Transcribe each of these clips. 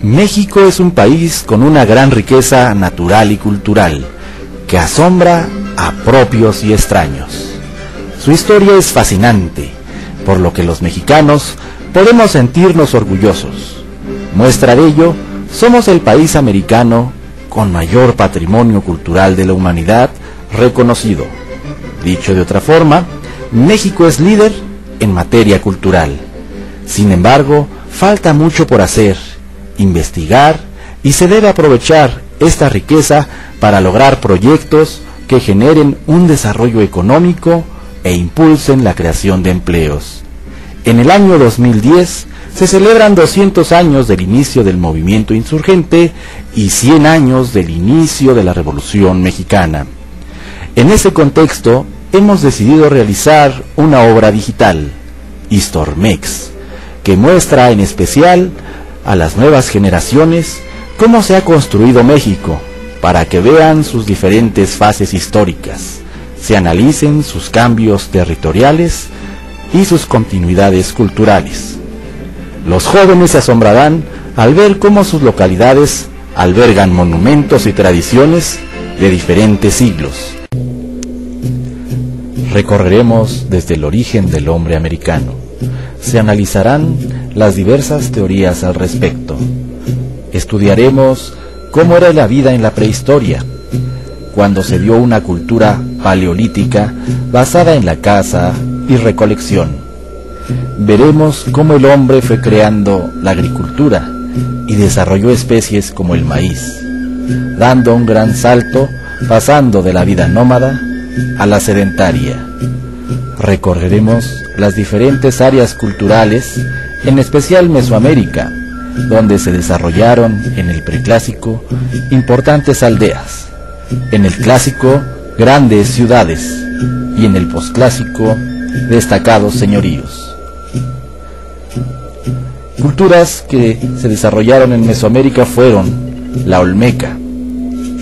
México es un país con una gran riqueza natural y cultural, que asombra a propios y extraños. Su historia es fascinante, por lo que los mexicanos podemos sentirnos orgullosos. Muestra de ello, somos el país americano con mayor patrimonio cultural de la humanidad reconocido. Dicho de otra forma, México es líder en materia cultural. Sin embargo, falta mucho por hacer, investigar, y se debe aprovechar esta riqueza para lograr proyectos que generen un desarrollo económico e impulsen la creación de empleos. En el año 2010 se celebran 200 años del inicio del movimiento insurgente y 100 años del inicio de la Revolución Mexicana. En ese contexto, hemos decidido realizar una obra digital, Histormex, que muestra en especial a las nuevas generaciones cómo se ha construido México, para que vean sus diferentes fases históricas, se analicen sus cambios territoriales y sus continuidades culturales. Los jóvenes se asombrarán al ver cómo sus localidades albergan monumentos y tradiciones de diferentes siglos. Recorreremos desde el origen del hombre americano. Se analizarán las diversas teorías al respecto. Estudiaremos cómo era la vida en la prehistoria, cuando se dio una cultura paleolítica basada en la caza y recolección. Veremos cómo el hombre fue creando la agricultura y desarrolló especies como el maíz, dando un gran salto, pasando de la vida nómada a la sedentaria. Recorreremos las diferentes áreas culturales, en especial Mesoamérica, donde se desarrollaron en el preclásico importantes aldeas, en el clásico grandes ciudades y en el posclásico destacados señoríos. Culturas que se desarrollaron en Mesoamérica fueron la Olmeca,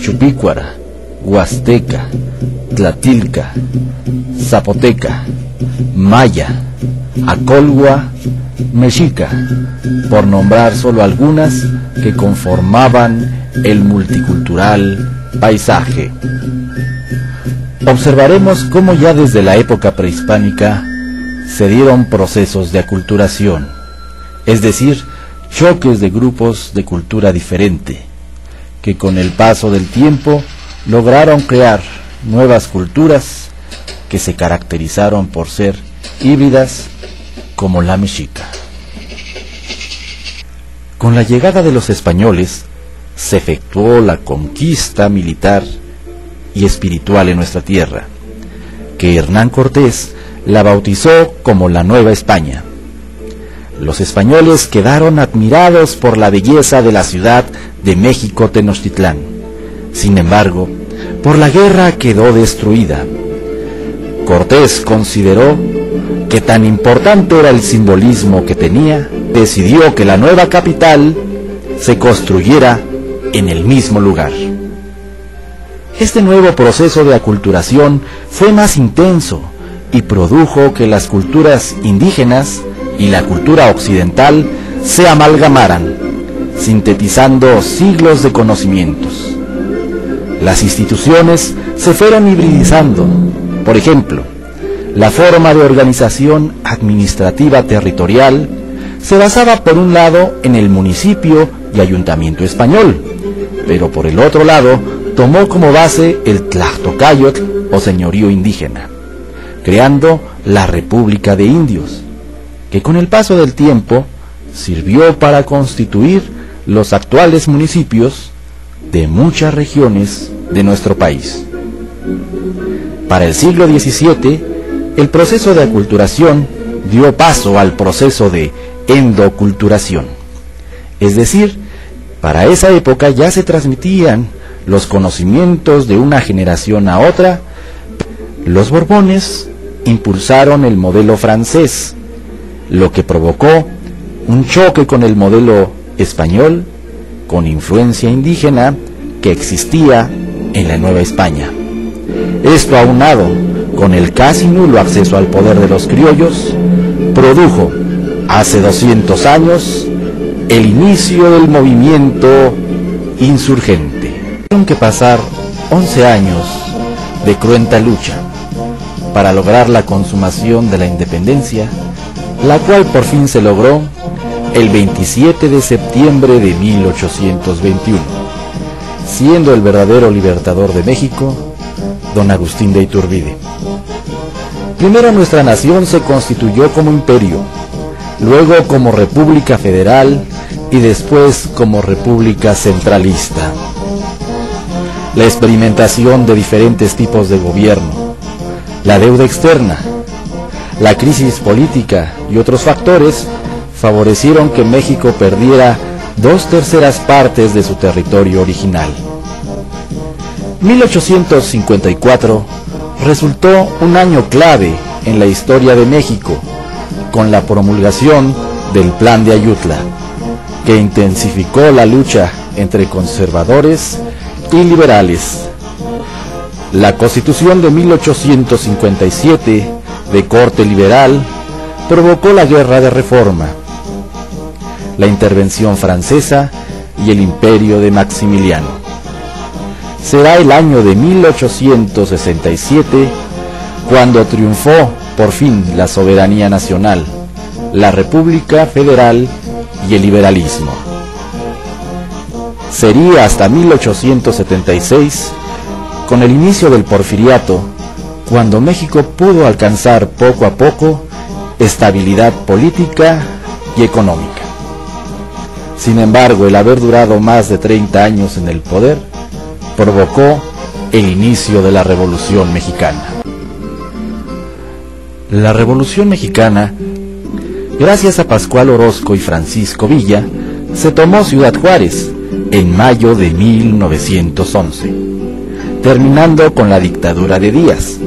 Chupícuara, Huasteca, Tlatilca, Zapoteca, Maya, Acolhua, Mexica, por nombrar solo algunas que conformaban el multicultural paisaje. Observaremos cómo ya desde la época prehispánica se dieron procesos de aculturación, es decir, choques de grupos de cultura diferente, que con el paso del tiempo lograron crear nuevas culturas que se caracterizaron por ser híbridas, como la mexica. Con la llegada de los españoles, se efectuó la conquista militar y espiritual en nuestra tierra, que Hernán Cortés la bautizó como la Nueva España. Los españoles quedaron admirados por la belleza de la ciudad de México Tenochtitlán. Sin embargo, por la guerra quedó destruida. Cortés consideró que tan importante era el simbolismo que tenía, decidió que la nueva capital se construyera en el mismo lugar. Este nuevo proceso de aculturación fue más intenso y produjo que las culturas indígenas y la cultura occidental se amalgamaran, sintetizando siglos de conocimientos. Las instituciones se fueron hibridizando. Por ejemplo, la forma de organización administrativa territorial se basaba por un lado en el municipio y ayuntamiento español, pero por el otro lado tomó como base el Tlachtocayotl o señorío indígena, creando la República de Indios, que con el paso del tiempo sirvió para constituir los actuales municipios de muchas regiones de nuestro país. Para el siglo XVII, el proceso de aculturación dio paso al proceso de endoculturación. Es decir, para esa época ya se transmitían los conocimientos de una generación a otra. Los Borbones impulsaron el modelo francés, lo que provocó un choque con el modelo español, con influencia indígena que existía en la Nueva España. Esto, aunado con el casi nulo acceso al poder de los criollos, produjo hace 200 años el inicio del movimiento insurgente. Tuvieron que pasar 11 años de cruenta lucha para lograr la consumación de la independencia, la cual por fin se logró el 27 de septiembre de 1821, siendo el verdadero libertador de México don Agustín de Iturbide. Primero nuestra nación se constituyó como imperio, luego como república federal y después como república centralista. La experimentación de diferentes tipos de gobierno, la deuda externa, la crisis política y otros factores favorecieron que México perdiera 2/3 partes de su territorio original. 1854 resultó un año clave en la historia de México, con la promulgación del Plan de Ayutla, que intensificó la lucha entre conservadores y liberales. La Constitución de 1857, de corte liberal, provocó la Guerra de Reforma, la intervención francesa y el imperio de Maximiliano. Será el año de 1867 cuando triunfó por fin la soberanía nacional, la República Federal y el liberalismo. Sería hasta 1876, con el inicio del Porfiriato, cuando México pudo alcanzar poco a poco estabilidad política y económica. Sin embargo, el haber durado más de 30 años en el poder provocó el inicio de la Revolución Mexicana. La Revolución Mexicana, gracias a Pascual Orozco y Francisco Villa, se tomó Ciudad Juárez en mayo de 1911, terminando con la dictadura de Díaz.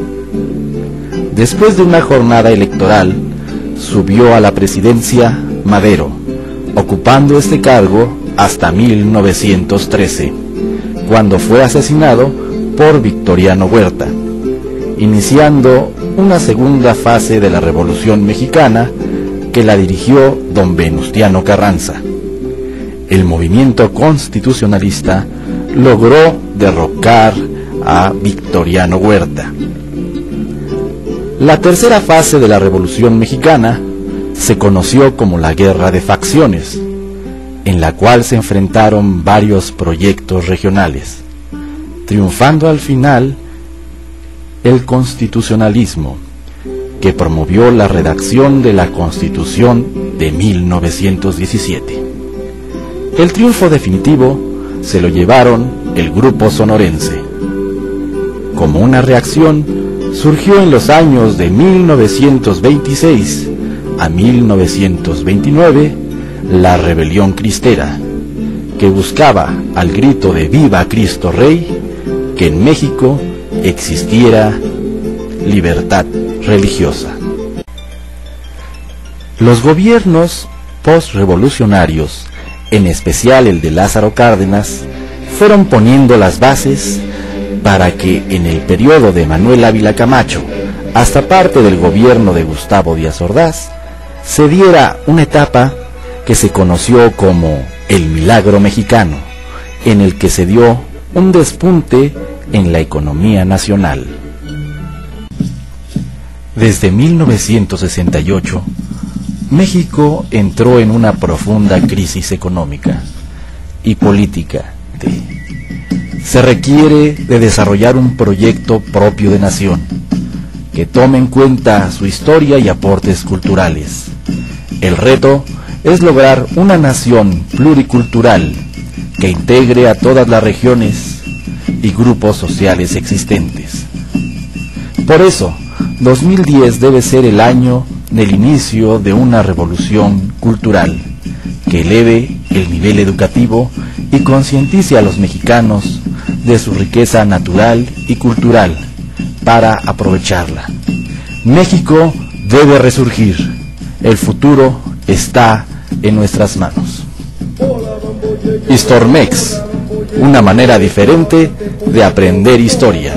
Después de una jornada electoral, subió a la presidencia Madero, ocupando este cargo hasta 1913, cuando fue asesinado por Victoriano Huerta, iniciando una segunda fase de la Revolución Mexicana que la dirigió don Venustiano Carranza. El movimiento constitucionalista logró derrocar a Victoriano Huerta. La tercera fase de la Revolución Mexicana se conoció como la Guerra de Facciones, en la cual se enfrentaron varios proyectos regionales, triunfando al final el constitucionalismo, que promovió la redacción de la Constitución de 1917. El triunfo definitivo se lo llevaron el Grupo Sonorense. Como una reacción, surgió en los años de 1926 a 1929 la Rebelión Cristera, que buscaba, al grito de ¡Viva Cristo Rey!, que en México existiera libertad religiosa. Los gobiernos postrevolucionarios, en especial el de Lázaro Cárdenas, fueron poniendo las bases para que en el periodo de Manuel Ávila Camacho hasta parte del gobierno de Gustavo Díaz Ordaz se diera una etapa que se conoció como el Milagro Mexicano, en el que se dio un despunte en la economía nacional. Desde 1968, México entró en una profunda crisis económica y política. Se requiere de desarrollar un proyecto propio de nación, que tome en cuenta su historia y aportes culturales. El reto es lograr una nación pluricultural que integre a todas las regiones y grupos sociales existentes. Por eso, 2010 debe ser el año del inicio de una revolución cultural que eleve el nivel educativo y concientice a los mexicanos de su riqueza natural y cultural para aprovecharla. México debe resurgir. El futuro está en nuestras manos. Histormex, una manera diferente de aprender historia.